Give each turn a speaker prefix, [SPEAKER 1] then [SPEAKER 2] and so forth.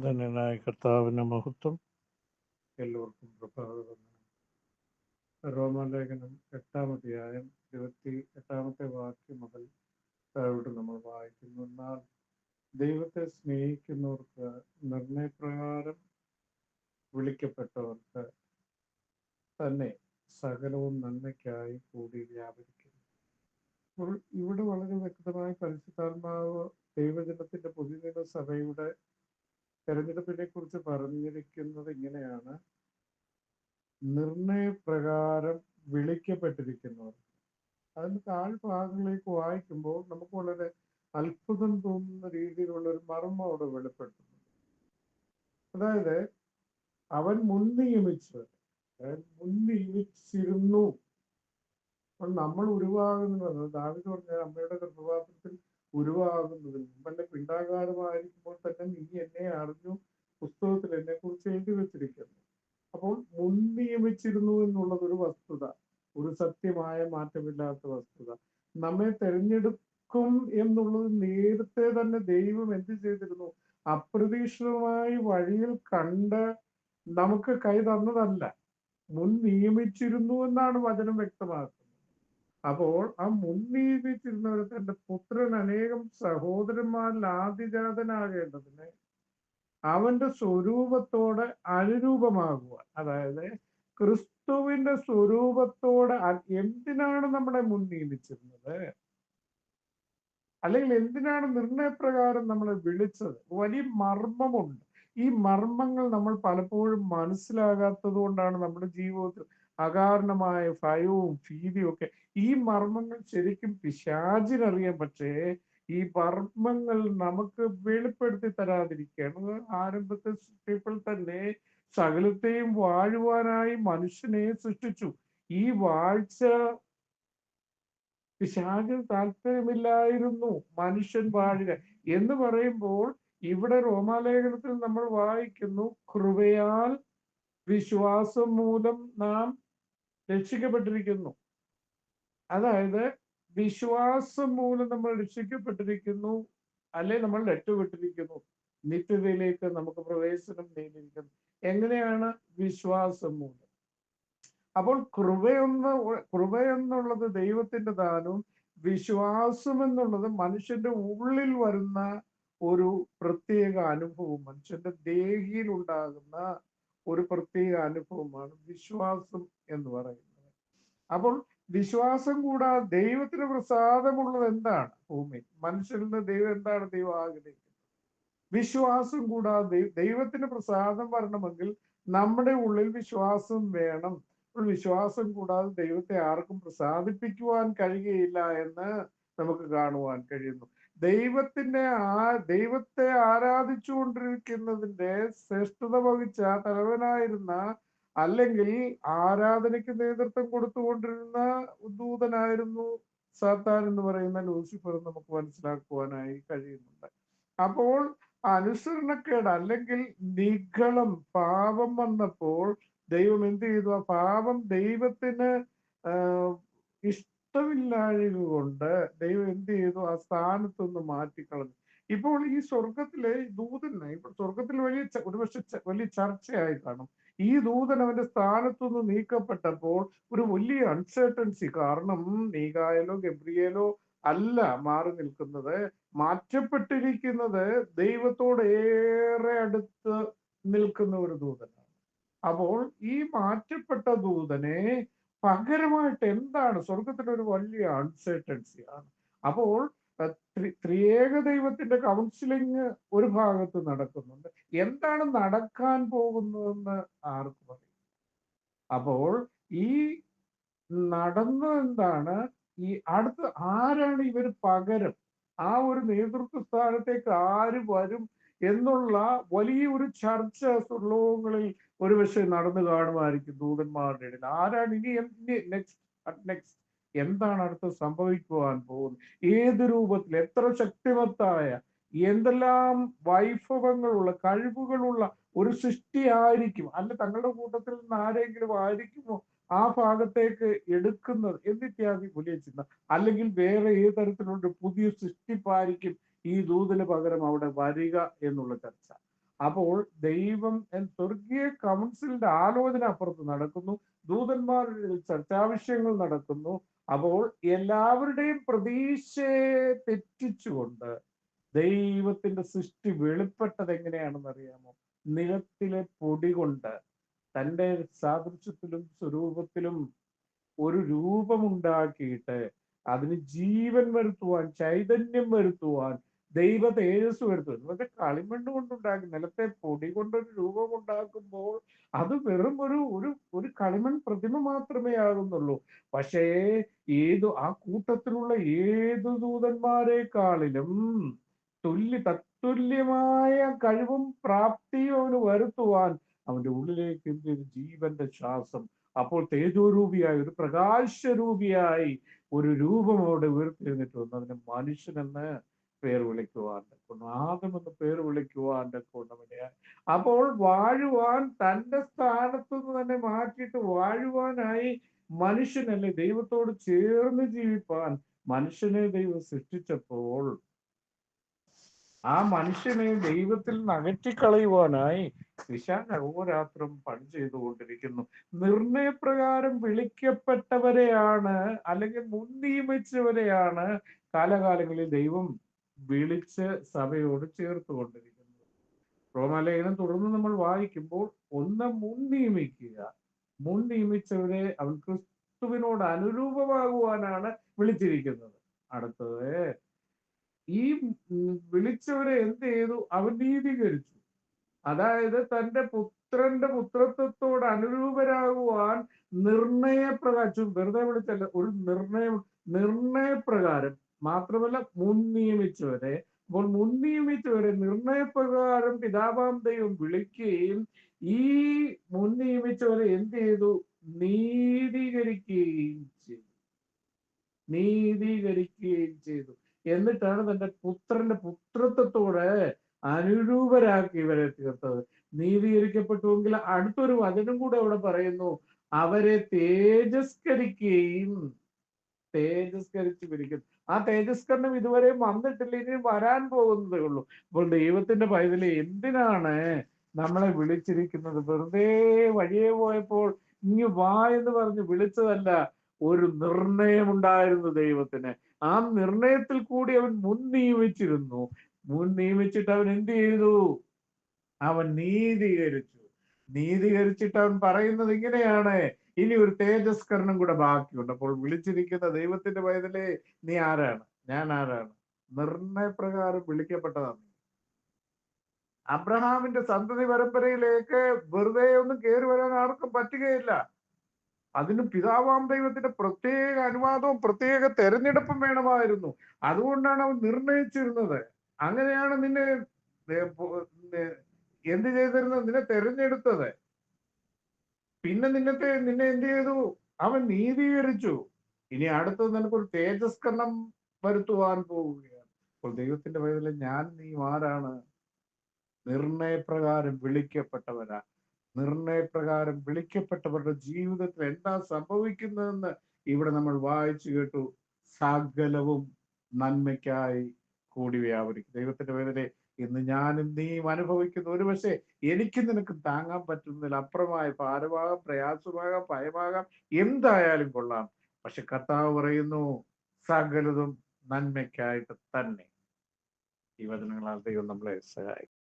[SPEAKER 1] ധന്യനായ കർത്താവിന് മഹത്വം. എല്ലാവർക്കും പ്രഭാതം. റോമാലേഖനം 8-ാം അധ്യായം 28-ാമത്തെ വാക്യം മുതൽ താഴോട്ട് നമ്മൾ വായിക്കുന്നു. എന്നാൽ ദൈവത്തെ സ്നേഹിക്കുന്നവർക്ക്, നിർണയപ്രകാരം വിളിക്കപ്പെട്ടവർക്ക് തന്നെ സകലവും നന്മയ്ക്കായി കൂടി വ്യാപരിക്കുന്നു. അപ്പോൾ ഇവിടെ വളരെ വ്യക്തമായി പരിശുദ്ധാത്മാവ് ദൈവജനത്തിന്റെ പുതിയ നിയമസഭയുടെ തെരഞ്ഞെടുപ്പിനെ കുറിച്ച് പറഞ്ഞിരിക്കുന്നത് ഇങ്ങനെയാണ്: നിർണയപ്രകാരം വിളിക്കപ്പെട്ടിരിക്കുന്നവർ. അതിന് താഴ്ഭാഗങ്ങളിലേക്ക് വായിക്കുമ്പോൾ നമുക്ക് വളരെ അത്ഭുതം തോന്നുന്ന രീതിയിലുള്ള ഒരു മർമ്മം അവിടെ വെളിപ്പെടുത്തുന്നു. അതായത് അവൻ മുൻനിയമിച്ചിരുന്നു. അപ്പോൾ നമ്മൾ ഉരുവാകുന്നത്, ദാവീദ് പറഞ്ഞ അമ്മയുടെ ഗർഭപാത്രത്തിൽ ഉരുവാകുന്നതിൽ മുമ്പ് പിണ്ടാകാരമായിരിക്കുമ്പോൾ തന്നെ നീ എന്നെ അറിഞ്ഞു, പുസ്തകത്തിൽ എന്നെ കുറിച്ച് എഴുതി വെച്ചിരിക്കുന്നു. അപ്പോൾ മുൻനിയമിച്ചിരുന്നു എന്നുള്ളത് ഒരു വസ്തുത, ഒരു സത്യമായ മാറ്റമില്ലാത്ത വസ്തുത. നമ്മെ തെരഞ്ഞെടുക്കും എന്നുള്ളത് നേരത്തെ തന്നെ ദൈവം എന്ത് ചെയ്തിരുന്നു? അപ്രതീക്ഷിതമായി വഴിയിൽ കണ്ട് നമുക്ക് കൈ തന്നതല്ല, മുൻ നിയമിച്ചിരുന്നു എന്നാണ് വചനം വ്യക്തമാക്കുന്നത്. അപ്പോൾ ആ മുൻ നിയമിച്ചിരുന്നവരെ തന്റെ പുത്രൻ അനേകം സഹോദരന്മാരിൽ ആദിജാതനാകേണ്ടതിന് അവന്റെ സ്വരൂപത്തോടെ അനുരൂപമാകുക. അതായത് ക്രിസ്തുവിന്റെ സ്വരൂപത്തോടെ എന്തിനാണ് നമ്മളെ മുൻ നിയമിച്ചിരുന്നത്, അല്ലെങ്കിൽ എന്തിനാണ് നിർണയപ്രകാരം നമ്മളെ വിളിച്ചത്? വലിയ മർമ്മമുണ്ട്. ഈ മർമ്മങ്ങൾ നമ്മൾ പലപ്പോഴും മനസ്സിലാകാത്തത് കൊണ്ടാണ് നമ്മുടെ ജീവിതത്തിൽ അകാരണമായ ഭയവും ഭീതിയും ഒക്കെ. ഈ മർമ്മങ്ങൾ ശരിക്കും പിശാചിനറിയാം, പക്ഷേ ഈ മർമ്മങ്ങൾ നമുക്ക് വെളിപ്പെടുത്തി തരാതിരിക്കുകയാണ്. ആരംഭത്തെ സൃഷ്ടിപ്പിൽ തന്നെ സകലത്തെയും വാഴുവാനായി മനുഷ്യനെ സൃഷ്ടിച്ചു. ഈ വാഴ്ച പിശാചിന് താല്പര്യമില്ലായിരുന്നു, മനുഷ്യൻ വാഴുക എന്ന് പറയുമ്പോൾ ഇവിടെ റോമാലേഖനത്തിൽ നമ്മൾ വായിക്കുന്നു, കൃപയാൽ വിശ്വാസം മൂലം നാം രക്ഷിക്കപ്പെട്ടിരിക്കുന്നു. അതായത് വിശ്വാസം മൂലം നമ്മൾ രക്ഷിക്കപ്പെട്ടിരിക്കുന്നു, അല്ലെ നമ്മൾ രക്ഷപ്പെട്ടിരിക്കുന്നു, നിത്യതയിലേക്ക് നമുക്ക് പ്രവേശനം നേടിയിരിക്കുന്നു. എങ്ങനെയാണ്? വിശ്വാസം മൂലം. അപ്പോൾ കൃപ എന്നുള്ളത് ദൈവത്തിന്റെ ദാനവും വിശ്വാസം എന്നുള്ളത് മനുഷ്യന്റെ ഉള്ളിൽ വരുന്ന ഒരു പ്രത്യേക അനുഭവം, മനുഷ്യന്റെ ദേഹിയിൽ ഉണ്ടാകുന്ന ഒരു പ്രത്യേക അനുഭവമാണ് വിശ്വാസം എന്ന് പറയുന്നത്. അപ്പോൾ വിശ്വാസം കൂടാതെ ദൈവത്തിന് പ്രസാദമുള്ളത് എന്താണ്? ഭൂമി മനുഷ്യരിൽ നിന്ന് ദൈവം ആഗ്രഹിക്കുന്നത്. വിശ്വാസം കൂടാതെ ദൈവത്തിന് പ്രസാദം വരണമെങ്കിൽ നമ്മുടെ ഉള്ളിൽ വിശ്വാസം വേണം. വിശ്വാസം കൂടാതെ ദൈവത്തെ ആർക്കും പ്രസാദിപ്പിക്കുവാൻ കഴിയുകയില്ല എന്ന് നമുക്ക് കാണുവാൻ കഴിയുന്നു. ദൈവത്തെ ആരാധിച്ചു കൊണ്ടിരിക്കുന്നതിന്റെ ശ്രേഷ്ഠത വഹിച്ച തലവനായിരുന്ന, അല്ലെങ്കിൽ ആരാധനയ്ക്ക് നേതൃത്വം കൊടുത്തുകൊണ്ടിരുന്ന ദൂതനായിരുന്നു സാത്താൻ എന്ന് പറയുന്ന ലൂസിഫർ, നമുക്ക് മനസ്സിലാക്കുവാനായി കഴിയുന്നുണ്ട്. അപ്പോൾ അനുസരണക്കേട് അല്ലെങ്കിൽ നിഗളം, പാപം വന്നപ്പോൾ ദൈവം എന്ത് ചെയ്തു? ആ പാപം ദൈവത്തിന് ഇഷ്ടമില്ലായ്ക കൊണ്ട് ദൈവം എന്ത് ചെയ്തു? ആ സ്ഥാനത്തൊന്ന് മാറ്റിക്കളഞ്ഞു. ഇപ്പോൾ ഈ സ്വർഗത്തിലെ ദൂതന്, ഇപ്പോൾ സ്വർഗത്തിൽ ഒരുപക്ഷെ വലിയ ചർച്ചയായി കാണും. ഈ ദൂതൻ അവന്റെ സ്ഥാനത്തുനിന്ന് നീക്കപ്പെട്ടപ്പോൾ ഒരു വലിയ അൺസർട്ടൻസി. കാരണം മീഖായേലോ ഗബ്രിയേലോ അല്ല മാറി നിൽക്കുന്നത്, മാറ്റപ്പെട്ടിരിക്കുന്നത് ദൈവത്തോട് ഏറെ അടുത്ത് നിൽക്കുന്ന ഒരു ദൂതനാണ്. അപ്പോൾ ഈ മാറ്റപ്പെട്ട ദൂതനെ പകരമായിട്ട് എന്താണ്? സ്വർഗത്തിന്റെ ഒരു വലിയ അൺസർട്ടൻസിയാണ്. അപ്പോൾ ത്രിയേക ദൈവത്തിന്റെ കൗൺസിലിംഗ് ഒരു ഭാഗത്ത് നടക്കുന്നുണ്ട്. എന്താണ് നടക്കാൻ പോകുന്നതെന്ന് ആർക്ക് പറയും? അപ്പോൾ ഈ നടന്നതെന്താണ്? ഈ അടുത്ത് ആരാണ് ഇവർ പകരം? ആ ഒരു നേതൃത്വ സ്ഥാനത്തേക്ക് ആര് വരും എന്നുള്ള വലിയ ഒരു ചർച്ച സ്വർലോകങ്ങളിൽ ഒരുപക്ഷെ നടന്നു കാണുമായിരിക്കും ദൂതന്മാരുടെ ഇടയിൽ. ആരാണ് ഇനി നെക്സ്റ്റ് എന്താണ് അടുത്ത് സംഭവിക്കുവാൻ പോകുന്നത്? ഏത് രൂപത്തിൽ, എത്ര ശക്തിമത്തായ, എന്തെല്ലാം വൈഭവങ്ങളുള്ള, കഴിവുകളുള്ള ഒരു സൃഷ്ടി ആയിരിക്കും? അല്ല തങ്ങളുടെ കൂട്ടത്തിൽ നിന്ന് ആരെങ്കിലും ആയിരിക്കുമോ ആ ഭാഗത്തേക്ക് എടുക്കുന്നത് എന്നിത്യാദി വലിയ ചിന്ത. അല്ലെങ്കിൽ വേറെ ഏത് തരത്തിലുള്ള പുതിയ സൃഷ്ടിപ്പായിരിക്കും ഈ ദൂതന് പകരം അവിടെ വരിക എന്നുള്ള ചർച്ച. അപ്പോൾ ദൈവം സ്വർഗീയ കൗൺസിലിന്റെ ആലോചന അപ്പുറത്ത് നടക്കുന്നു, ദൂതന്മാരുടെ ചർച്ചാവിഷയങ്ങൾ നടക്കുന്നു. അപ്പോൾ എല്ലാവരുടെയും പ്രതീക്ഷയെ തെറ്റിച്ചുകൊണ്ട് ദൈവത്തിന്റെ സൃഷ്ടി വെളിപ്പെട്ടത് എങ്ങനെയാണെന്ന് അറിയാമോ? നിലത്തിലെ പൊടി കൊണ്ട് തൻ്റെ സാദൃശ്യത്തിലും സ്വരൂപത്തിലും ഒരു രൂപമുണ്ടാക്കിയിട്ട് അതിന് ജീവൻ വരുത്തുവാൻ, ചൈതന്യം വരുത്തുവാൻ, ദൈവ തേജസ് വരുത്തുവാൻ. പക്ഷെ കളിമണ്ണ് കൊണ്ടുണ്ടാക്കി നിലത്തെ പൊടി കൊണ്ടൊരു രൂപം ഉണ്ടാക്കുമ്പോൾ അത് വെറും ഒരു കളിമൺ പ്രതിമ മാത്രമേ ആകുന്നുള്ളൂ. പക്ഷേ ആ കൂട്ടത്തിലുള്ള ഏതു ദൂതന്മാരെക്കാളിലും തത്തുല്യമായ കഴിവും പ്രാപ്തിയും അവന് വരുത്തുവാൻ അവന്റെ ഉള്ളിലേക്ക് എന്തൊരു ജീവന്റെ ശ്വാസം. അപ്പോൾ തേജോരൂപിയായി, ഒരു പ്രകാശരൂപിയായി ഒരു രൂപം അവിടെ ഉയർത്തെഴുന്നിട്ട് വന്നു. അതിന് മനുഷ്യനെന്ന് പേർ വിളിക്കുവാൻ്റെ കൊണ്ട്, ആദമെന്ന് പേർ വിളിക്കുവാൻ്റെ കൊണ്ടവനെ. അപ്പോൾ വാഴുവാൻ തൻ്റെ സ്ഥാനത്ത് നിന്ന് തന്നെ മാറ്റിയിട്ട് വാഴുവാനായി മനുഷ്യനല്ലേ, ദൈവത്തോട് ചേർന്ന് ജീവിപ്പാൻ മനുഷ്യനെ ദൈവം സൃഷ്ടിച്ചപ്പോൾ ആ മനുഷ്യനെ ദൈവത്തിൽ നിന്ന് അകറ്റിക്കളയുവാനായി പിശാച് അഹോരാത്രം പണി ചെയ്തുകൊണ്ടിരിക്കുന്നു. നിർണയപ്രകാരം വിളിക്കപ്പെട്ടവരെയാണ്, അല്ലെങ്കിൽ മുൻ നിയമിച്ചവരെയാണ് കാലകാലങ്ങളിൽ ദൈവം വിളിച്ച് സഭയോട് ചേർത്തുകൊണ്ടിരിക്കുന്നത്. റോമാലേഖനം തുടർന്ന് നമ്മൾ വായിക്കുമ്പോൾ ഒന്ന് മുൻ നിയമിക്കുക, മുൻ നിയമിച്ചവരെ അവൻ ക്രിസ്തുവിനോട് അനുരൂപമാകുവാനാണ് വിളിച്ചിരിക്കുന്നത്. അടുത്തത്, ഈ വിളിച്ചവരെ എന്ത് ചെയ്തു? അവൻ നീതീകരിച്ചു. അതായത് തൻ്റെ പുത്രന്റെ പുത്രത്വത്തോട് അനുരൂപരാകുവാൻ നിർണയപ്രകാരം, വെറുതെ വിളിച്ചല്ല, ഒരു നിർണയപ്രകാരം മാത്രമല്ല മുൻ നിയമിച്ചവരെ. അപ്പോൾ മുൻ നിയമിച്ചവരെ നിർണയപ്രകാരം പിതാവാം ദൈവം വിളിക്കുകയും ഈ മുൻ നിയമിച്ചവരെ എന്ത് ചെയ്തു? നീതീകരിക്കുകയും ചെയ്തു. എന്നിട്ടാണ് തന്റെ പുത്രന്റെ പുത്രത്വത്തോടെ അനുരൂപരാക്കി ഇവരെ തീർത്തത്. നീതീകരിക്കപ്പെട്ടുവെങ്കിൽ അടുത്തൊരു വചനം കൂടെ അവിടെ പറയുന്നു, അവരെ തേജസ്കരിച്ചു പിരിക്കുന്നു. ആ തേജസ്കരണം ഇതുവരെ വന്നിട്ടില്ല, ഇനി വരാൻ പോകുന്നതേ ഉള്ളൂ. അപ്പോൾ ദൈവത്തിന്റെ പൈതലെ എന്തിനാണ് നമ്മളെ വിളിച്ചിരിക്കുന്നത്? വെറുതെ വഴിയെ പോയപ്പോൾ ഇങ്ങ് വാ എന്ന് പറഞ്ഞ് വിളിച്ചതല്ല. ഒരു നിർണയമുണ്ടായിരുന്നു ദൈവത്തിന്. ആ നിർണയത്തിൽ കൂടി അവൻ മുൻ നിയമിച്ചിട്ട് അവൻ എന്ത് ചെയ്തു? അവൻ നീതീകരിച്ചിട്ട് അവൻ പറയുന്നത് ഇങ്ങനെയാണ്, ഇനി ഒരു തേജസ്കരണം കൂടെ ബാക്കിയുണ്ട്. അപ്പോൾ വിളിച്ചിരിക്കുന്ന ദൈവത്തിന്റെ പൈതലേ, നീ ആരാണ്? ഞാൻ ആരാണ്? നിർണയപ്രകാരം വിളിക്കപ്പെട്ടതാണ്. അബ്രഹാമിന്റെ സന്തതി പരമ്പരയിലേക്ക് വെറുതെ ഒന്നും കയറി വരാൻ ആർക്കും പറ്റുകയില്ല. അതിന് പിതാവാം ദൈവത്തിന്റെ പ്രത്യേക അനുവാദവും പ്രത്യേക തെരഞ്ഞെടുപ്പും വേണമായിരുന്നു. അതുകൊണ്ടാണ് അവൻ നിർണയിച്ചിരുന്നത്. അങ്ങനെയാണ് നിന്നെ എന്ത് ചെയ്തിരുന്നത്? നിന്നെ തെരഞ്ഞെടുത്തത്. പിന്നെ നിന്നെ എന്ത് ചെയ്തു? അവൻ നീതീകരിച്ചു. ഇനി അടുത്തത് നിനക്കൊരു തേജസ്കരണം വരുത്തുവാൻ പോവുകയാണ്. അപ്പോൾ ദൈവത്തിന്റെ പൈതലേ, ഞാൻ നീ ആരാണ്? നിർണയപ്രകാരം വിളിക്കപ്പെട്ടവരാ. നിർണയപ്രകാരം വിളിക്കപ്പെട്ടവരുടെ ജീവിതത്തിൽ എന്താ സംഭവിക്കുന്നതെന്ന് ഇവിടെ നമ്മൾ വായിച്ചു കേട്ടു. സകലവും നന്മയ്ക്കായി കൂടി വ്യാപരിക്കും. ദൈവത്തിന്റെ പൈതലേ, ഇന്ന് ഞാനും നീയും അനുഭവിക്കുന്ന, ഒരു പക്ഷേ എനിക്ക് നിനക്ക് താങ്ങാൻ പറ്റുന്നതിൽ അപ്പുറമായ ഭാരമാകാം, പ്രയാസമാകാം, ഭയമാകാം, എന്തായാലും കൊള്ളാം. പക്ഷെ കർത്താവ് പറയുന്നു, സകലതും നന്മയ്ക്കായിട്ട് തന്നെ. ഈ വചനങ്ങളാൽ ദൈവം നമ്മളെ സഹായിക്കും.